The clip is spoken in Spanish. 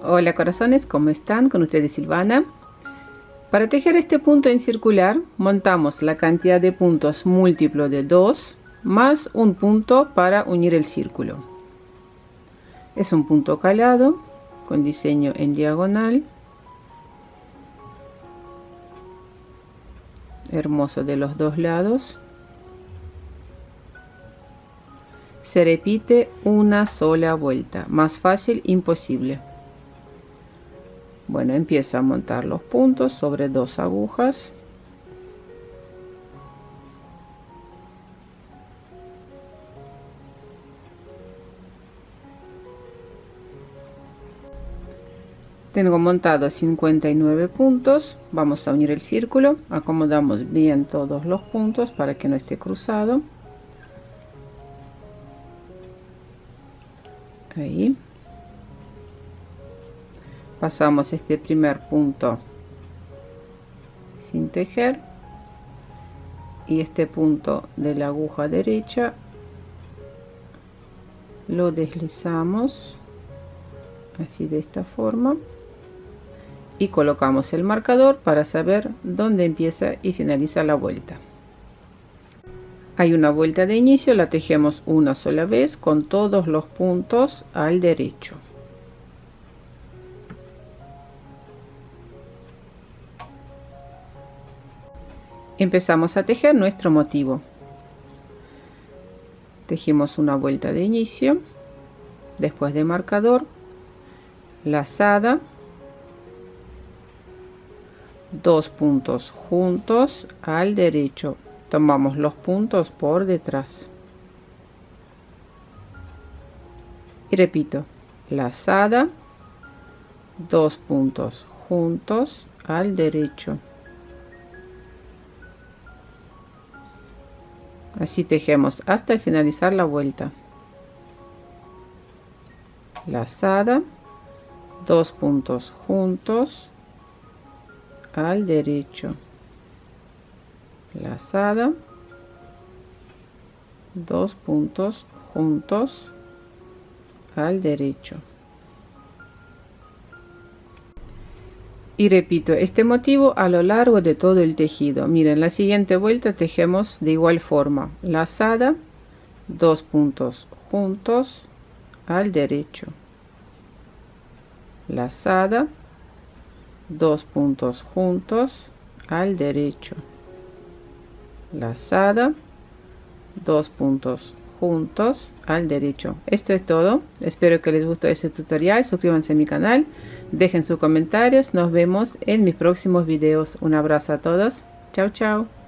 Hola corazones, ¿cómo están? Con ustedes Silvana. Para tejer este punto en circular, montamos la cantidad de puntos múltiplo de 2 más un punto para unir el círculo. Es un punto calado con diseño en diagonal. Hermoso de los dos lados. Se repite una sola vuelta, más fácil imposible. Bueno, empiezo a montar los puntos sobre dos agujas. Tengo montado 59 puntos. Vamos a unir el círculo. Acomodamos bien todos los puntos para que no esté cruzado. Ahí. Pasamos este primer punto sin tejer y este punto de la aguja derecha lo deslizamos así, de esta forma, y colocamos el marcador para saber dónde empieza y finaliza la vuelta. Hay una vuelta de inicio, la tejemos una sola vez con todos los puntos al derecho. Empezamos a tejer nuestro motivo. Tejimos una vuelta de inicio, después de marcador, lazada, dos puntos juntos al derecho, tomamos los puntos por detrás y repito, lazada, dos puntos juntos al derecho. Así tejemos hasta finalizar la vuelta. Lazada, dos puntos juntos al derecho. Lazada, dos puntos juntos al derecho. Y repito este motivo a lo largo de todo el tejido. Miren, la siguiente vuelta tejemos de igual forma. Lazada, dos puntos juntos al derecho. Lazada, dos puntos juntos al derecho. Lazada, dos puntos juntos al derecho. Esto es todo. Espero que les guste este tutorial. Suscríbanse a mi canal, dejen sus comentarios. Nos vemos en mis próximos videos. Un abrazo a todos. Chao, chao.